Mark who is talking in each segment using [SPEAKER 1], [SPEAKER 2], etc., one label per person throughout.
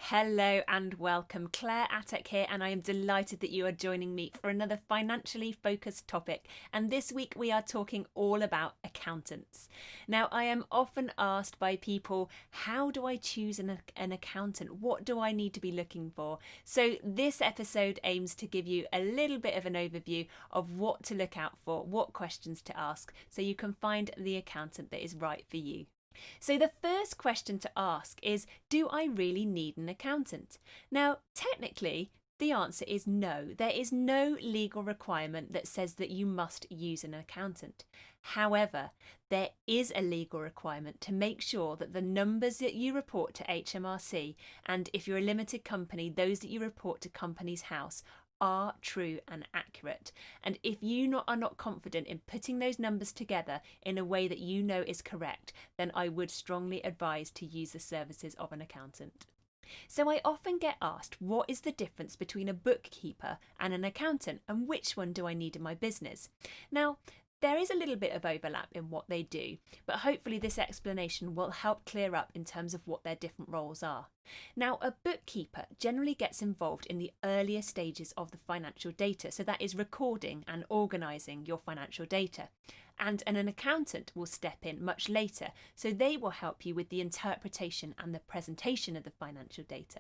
[SPEAKER 1] Hello and welcome. Claire Atteck here, and I am delighted that you are joining me for another financially focused topic. And this week we are talking all about accountants. Now, I am often asked by people, how do I choose an accountant? What do I need to be looking for? So, this episode aims to give you a little bit of an overview of what to look out for, what questions to ask, so you can find the accountant that is right for you. So, the first question to ask is, do I really need an accountant? Now, technically, the answer is no. There is no legal requirement that says that you must use an accountant. However, there is a legal requirement to make sure that the numbers that you report to HMRC, and if you're a limited company, those that you report to Companies House, are true and accurate. And if you are not confident in putting those numbers together in a way that you know is correct, then I would strongly advise to use the services of an accountant. So I often get asked, what is the difference between a bookkeeper and an accountant, and which one do I need in my business? Now, there is a little bit of overlap in what they do, but hopefully this explanation will help clear up in terms of what their different roles are. Now, a bookkeeper generally gets involved in the earlier stages of the financial data, so that is recording and organising your financial data. And an accountant will step in much later, so they will help you with the interpretation and the presentation of the financial data.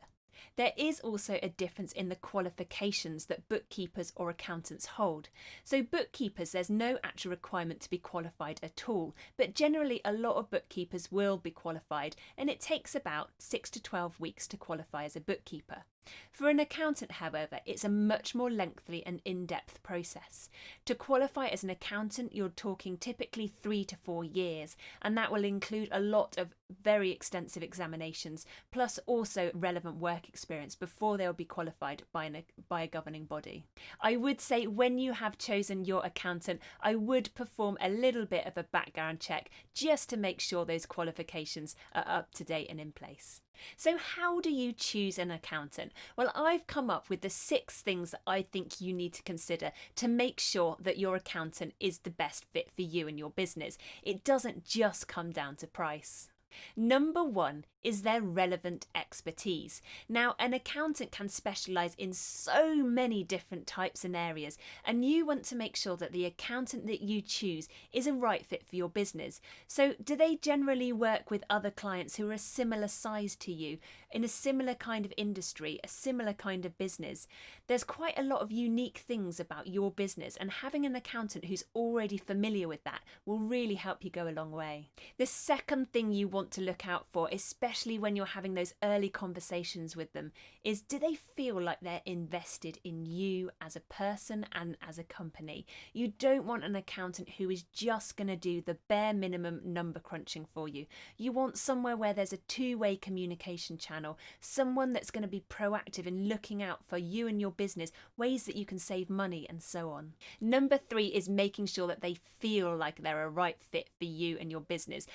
[SPEAKER 1] There is also a difference in the qualifications that bookkeepers or accountants hold. So bookkeepers, there's no actual requirement to be qualified at all, but generally a lot of bookkeepers will be qualified, and it takes about 6 to 12 weeks to qualify as a bookkeeper. For an accountant, however, it's a much more lengthy and in-depth process. To qualify as an accountant, you're talking typically 3 to 4 years, and that will include a lot of very extensive examinations, plus also relevant work experience before they'll be qualified by a governing body. I would say when you have chosen your accountant, I would perform a little bit of a background check just to make sure those qualifications are up to date and in place. So how do you choose an accountant? Well, I've come up with the 6 things that I think you need to consider to make sure that your accountant is the best fit for you and your business. It doesn't just come down to price. Number 1 is their relevant expertise. Now, an accountant can specialise in so many different types and areas, and you want to make sure that the accountant that you choose is a right fit for your business. So, do they generally work with other clients who are a similar size to you, in a similar kind of industry, a similar kind of business? There's quite a lot of unique things about your business, and having an accountant who's already familiar with that will really help you go a long way. The second thing you want to look out for, especially when you're having those early conversations with them, is, do they feel like they're invested in you as a person and as a company? You don't want an accountant who is just going to do the bare minimum number crunching for you. You want somewhere where there's a two-way communication channel, someone that's going to be proactive in looking out for you and your business, ways that you can save money and so on. Number 3 is making sure that they feel like they're a right fit for you and your business.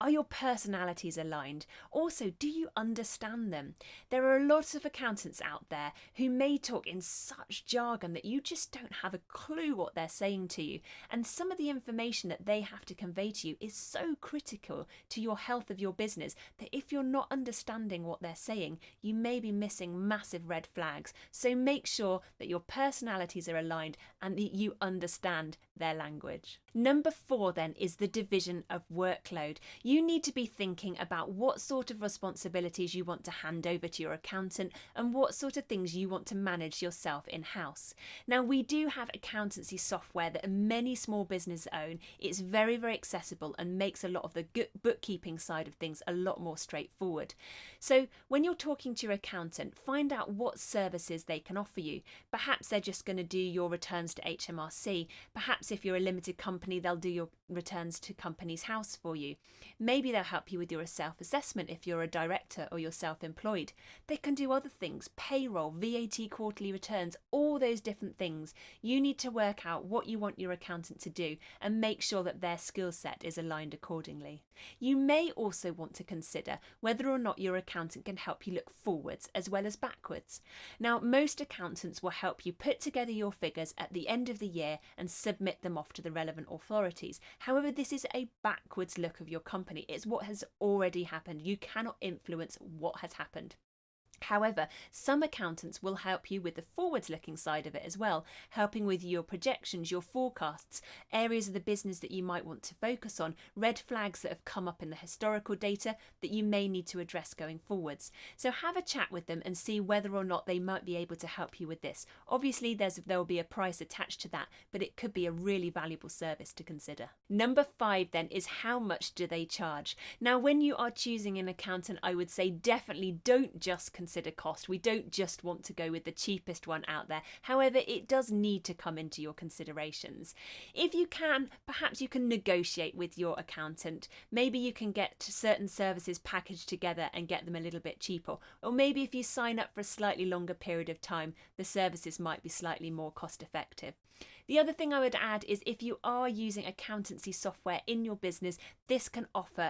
[SPEAKER 1] Are your personalities aligned? Also, do you understand them? There are a lot of accountants out there who may talk in such jargon that you just don't have a clue what they're saying to you. And some of the information that they have to convey to you is so critical to your health of your business that if you're not understanding what they're saying, you may be missing massive red flags. So make sure that your personalities are aligned and that you understand their language. Number 4 then is the division of workload. You need to be thinking about what sort of responsibilities you want to hand over to your accountant and what sort of things you want to manage yourself in-house. Now, we do have accountancy software that many small businesses own. It's very, very accessible and makes a lot of the bookkeeping side of things a lot more straightforward. So when you're talking to your accountant, find out what services they can offer you. Perhaps they're just going to do your returns to HMRC. Perhaps if you're a limited company, they'll do your returns to Companies House for you. Maybe they'll help you with your self-assessment if you're a director or you're self-employed. They can do other things, payroll, VAT quarterly returns, all those different things. You need to work out what you want your accountant to do and make sure that their skill set is aligned accordingly. You may also want to consider whether or not your accountant can help you look forwards as well as backwards. Now, most accountants will help you put together your figures at the end of the year and submit them off to the relevant authorities. However, this is a backwards look of your company. It's what has already happened. You cannot influence what has happened. However, some accountants will help you with the forwards-looking side of it as well, helping with your projections, your forecasts, areas of the business that you might want to focus on, red flags that have come up in the historical data that you may need to address going forwards. So have a chat with them and see whether or not they might be able to help you with this. Obviously, there will be a price attached to that, but it could be a really valuable service to consider. Number 5 then is, how much do they charge? Now, when you are choosing an accountant, I would say definitely don't just consider cost. We don't just want to go with the cheapest one out there. However, it does need to come into your considerations. If you can, perhaps you can negotiate with your accountant. Maybe you can get certain services packaged together and get them a little bit cheaper. Or maybe if you sign up for a slightly longer period of time, the services might be slightly more cost effective. The other thing I would add is, if you are using accountancy software in your business, this can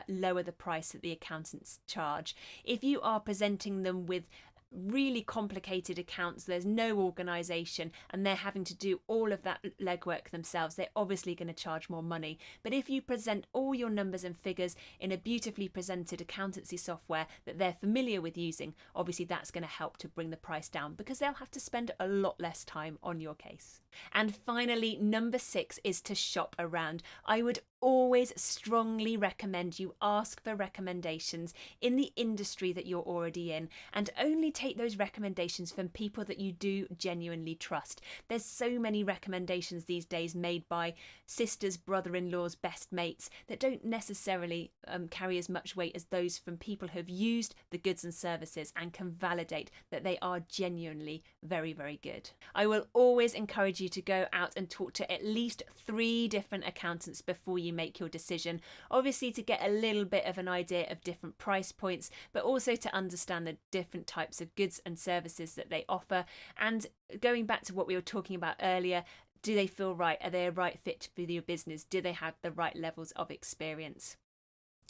[SPEAKER 1] lower the price that the accountants charge. If you are presenting them with really complicated accounts, there's no organisation, and they're having to do all of that legwork themselves, they're obviously going to charge more money. But if you present all your numbers and figures in a beautifully presented accountancy software that they're familiar with using, obviously that's going to help to bring the price down, because they'll have to spend a lot less time on your case. And finally, number 6 is to shop around. I would always strongly recommend you ask for recommendations in the industry that you're already in, and only take those recommendations from people that you do genuinely trust. There's so many recommendations these days made by sisters, brother-in-laws, best mates that don't necessarily carry as much weight as those from people who have used the goods and services and can validate that they are genuinely very, very good. I will always encourage you to go out and talk to at least 3 different accountants before you make your decision, obviously to get a little bit of an idea of different price points, but also to understand the different types of goods and services that they offer. And going back to what we were talking about earlier, do they feel right? Are they a right fit for your business? Do they have the right levels of experience?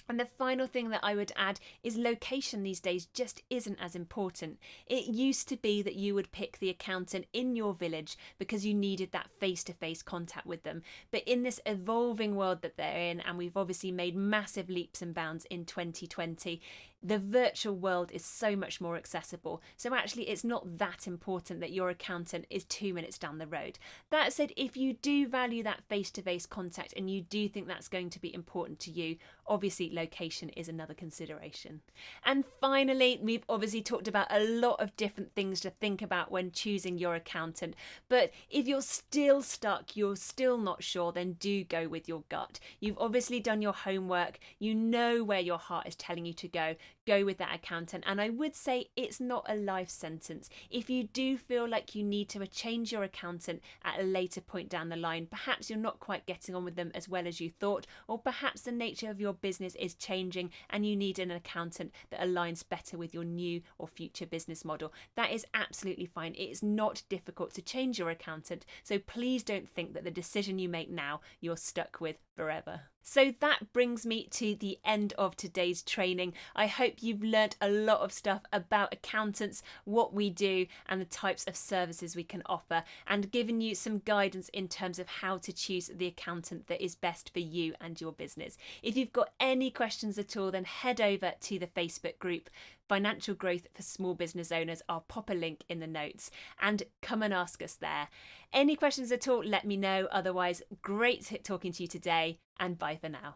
[SPEAKER 1] And the final thing that I would add is location these days just isn't as important. It used to be that you would pick the accountant in your village because you needed that face-to-face contact with them. But in this evolving world that they're in, and we've obviously made massive leaps and bounds in 2020, the virtual world is so much more accessible. So actually it's not that important that your accountant is 2 minutes down the road. That said, if you do value that face-to-face contact and you do think that's going to be important to you, obviously location is another consideration. And finally, we've obviously talked about a lot of different things to think about when choosing your accountant. But if you're still stuck, you're still not sure, then do go with your gut. You've obviously done your homework. You know where your heart is telling you to go. Go with that accountant. And I would say it's not a life sentence. If you do feel like you need to change your accountant at a later point down the line, perhaps you're not quite getting on with them as well as you thought, or perhaps the nature of your business is changing and you need an accountant that aligns better with your new or future business model, that is absolutely fine. It is not difficult to change your accountant, so please don't think that the decision you make now you're stuck with forever. So that brings me to the end of today's training. I hope you've learnt a lot of stuff about accountants, what we do, and the types of services we can offer, and given you some guidance in terms of how to choose the accountant that is best for you and your business. If you've got any questions at all, then head over to the Facebook group Financial Growth for Small Business Owners. I'll pop a link in the notes and come and ask us there. Any questions at all, let me know. Otherwise, great talking to you today, and bye for now.